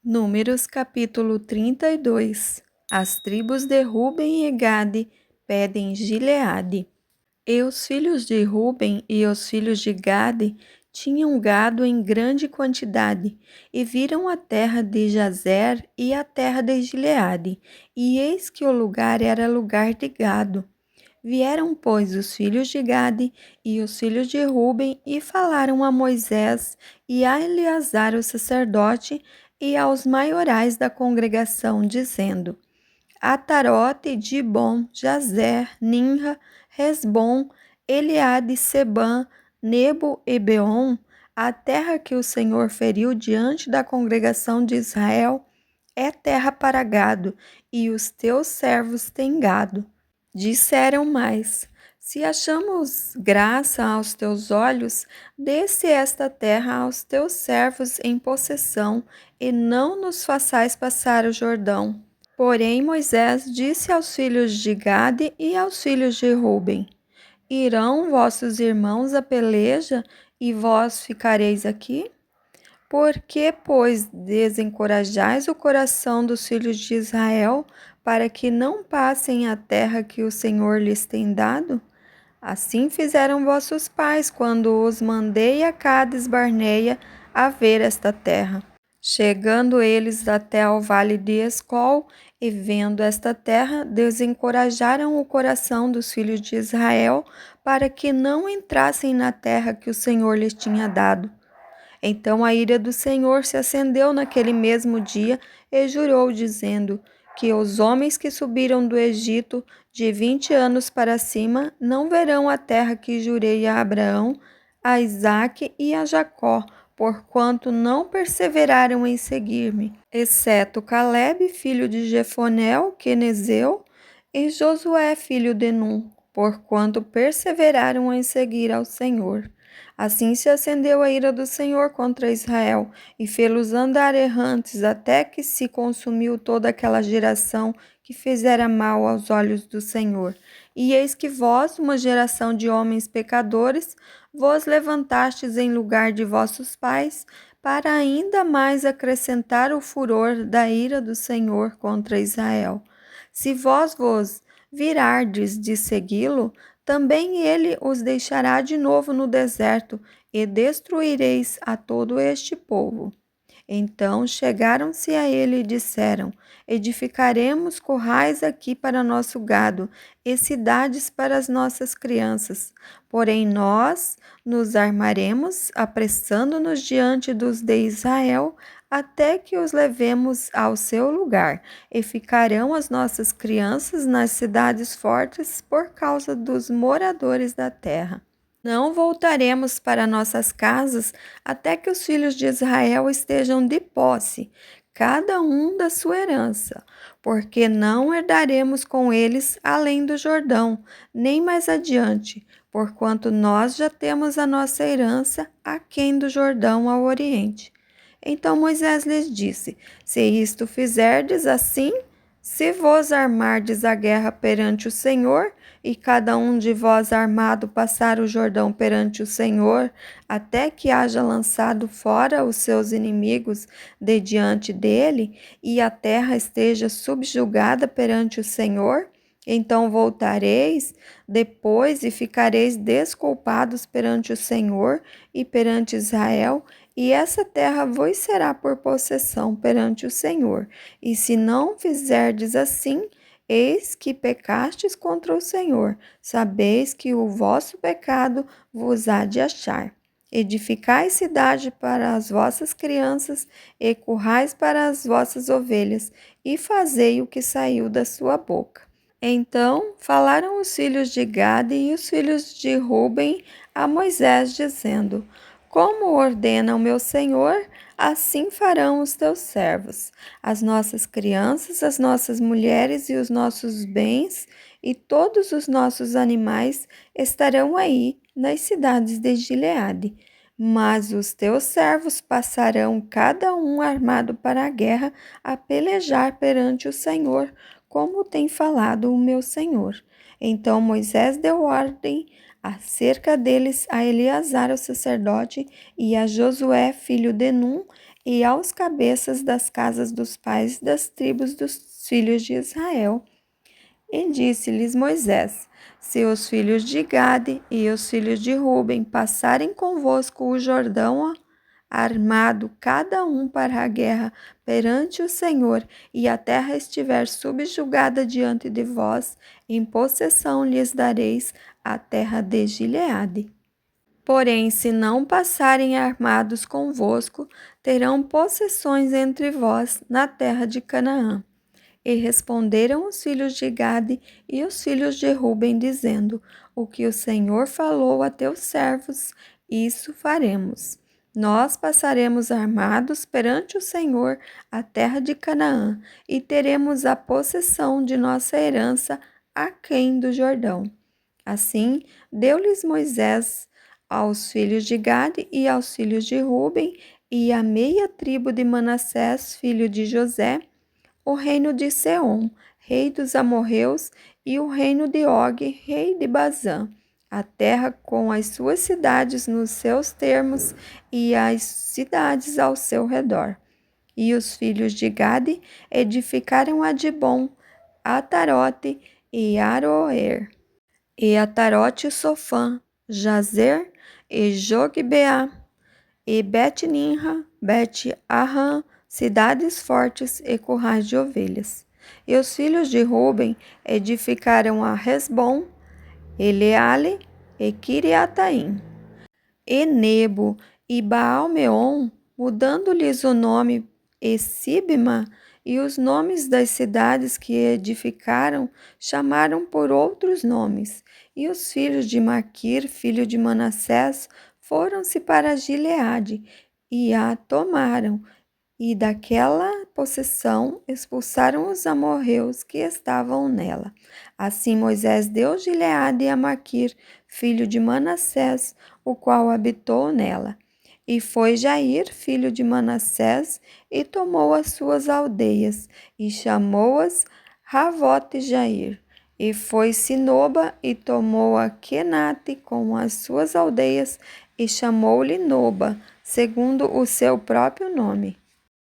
Números capítulo 32. As tribos de Ruben e Gade pedem Gileade. E os filhos de Ruben e os filhos de Gade tinham gado em grande quantidade, e viram a terra de Jazer e a terra de Gileade, e eis que o lugar era lugar de gado. Vieram, pois, os filhos de Gade e os filhos de Ruben e falaram a Moisés e a Eleazar o sacerdote e aos maiorais da congregação, dizendo: Atarote, Dibon, Jazer, Ninra, Resbom, Eleade, Sebã, Nebo e Beon, a terra que o Senhor feriu diante da congregação de Israel, é terra para gado, e os teus servos têm gado. Disseram mais: Se achamos graça aos teus olhos, dê-se esta terra aos teus servos em possessão, e não nos façais passar o Jordão. Porém Moisés disse aos filhos de Gade e aos filhos de Ruben: Irão vossos irmãos à peleja, e vós ficareis aqui? Por que, pois, desencorajais o coração dos filhos de Israel, para que não passem a terra que o Senhor lhes tem dado? Assim fizeram vossos pais, quando os mandei a Cades Barneia a ver esta terra. Chegando eles até ao vale de Escol, e vendo esta terra, desencorajaram o coração dos filhos de Israel, para que não entrassem na terra que o Senhor lhes tinha dado. Então a ira do Senhor se acendeu naquele mesmo dia e jurou, dizendo: que os homens que subiram do Egito de 20 anos para cima não verão a terra que jurei a Abraão, a Isaque e a Jacó, porquanto não perseveraram em seguir-me, exceto Calebe, filho de Jefonel, quenezeu, e Josué, filho de Num, porquanto perseveraram em seguir ao Senhor. Assim se acendeu a ira do Senhor contra Israel, e fê-los andar errantes, até que se consumiu toda aquela geração que fizera mal aos olhos do Senhor. E eis que vós, uma geração de homens pecadores, vos levantastes em lugar de vossos pais, para ainda mais acrescentar o furor da ira do Senhor contra Israel. Se vós vos virardes de segui-lo, também ele os deixará de novo no deserto, e destruireis a todo este povo. Então chegaram-se a ele e disseram: Edificaremos currais aqui para nosso gado e cidades para as nossas crianças. Porém nós nos armaremos, apressando-nos diante dos de Israel, até que os levemos ao seu lugar, e ficarão as nossas crianças nas cidades fortes por causa dos moradores da terra. Não voltaremos para nossas casas até que os filhos de Israel estejam de posse, cada um da sua herança, porque não herdaremos com eles além do Jordão, nem mais adiante, porquanto nós já temos a nossa herança aquém do Jordão ao oriente. Então Moisés lhes disse: Se isto fizerdes assim, se vos armardes a guerra perante o Senhor, e cada um de vós armado passar o Jordão perante o Senhor, até que haja lançado fora os seus inimigos de diante dele, e a terra esteja subjugada perante o Senhor, então voltareis depois e ficareis desculpados perante o Senhor e perante Israel, e essa terra vos será por possessão perante o Senhor. E se não fizerdes assim, eis que pecastes contra o Senhor. Sabeis que o vosso pecado vos há de achar. Edificai cidade para as vossas crianças e currais para as vossas ovelhas, e fazei o que saiu da sua boca. Então falaram os filhos de Gade e os filhos de Ruben a Moisés, dizendo: Como ordena o meu Senhor, assim farão os teus servos. As nossas crianças, as nossas mulheres e os nossos bens e todos os nossos animais estarão aí nas cidades de Gileade. Mas os teus servos passarão cada um armado para a guerra a pelejar perante o Senhor, como tem falado o meu Senhor. Então Moisés deu ordem acerca deles a Eleazar o sacerdote e a Josué, filho de Num, e aos cabeças das casas dos pais das tribos dos filhos de Israel. E disse-lhes Moisés: Se os filhos de Gade e os filhos de Ruben passarem convosco o Jordão armado, cada um para a guerra perante o Senhor, e a terra estiver subjugada diante de vós, em possessão lhes dareis a terra de Gileade. Porém, se não passarem armados convosco, terão possessões entre vós na terra de Canaã. E responderam os filhos de Gade e os filhos de Ruben, dizendo: O que o Senhor falou a teus servos, isso faremos. Nós passaremos armados perante o Senhor a terra de Canaã, e teremos a possessão de nossa herança aquém do Jordão. Assim, deu-lhes Moisés aos filhos de Gade e aos filhos de Ruben e à meia tribo de Manassés, filho de José, o reino de Seom, rei dos amorreus, e o reino de Og, rei de Bazã, a terra com as suas cidades nos seus termos e as cidades ao seu redor. E os filhos de Gade edificaram Adibom, Atarote e Aroer, e Atarote Sofã, Jazer e Jogbeá, e Bet-Nimra, Bet-Arã, cidades fortes e currais de ovelhas. E os filhos de Ruben edificaram a Resbom, Eleale e Kiriataim, e Nebo e Baal-meon, mudando-lhes o nome Sibma, e os nomes das cidades que edificaram chamaram por outros nomes. E os filhos de Maquir, filho de Manassés, foram-se para Gileade e a tomaram, e daquela possessão expulsaram os amorreus que estavam nela. Assim Moisés deu Gileade a Maquir, filho de Manassés, o qual habitou nela. E foi Jair, filho de Manassés, e tomou as suas aldeias, e chamou-as Ravote Jair. E foi Sinoba, e tomou a Quenate com as suas aldeias, e chamou-lhe Noba, segundo o seu próprio nome.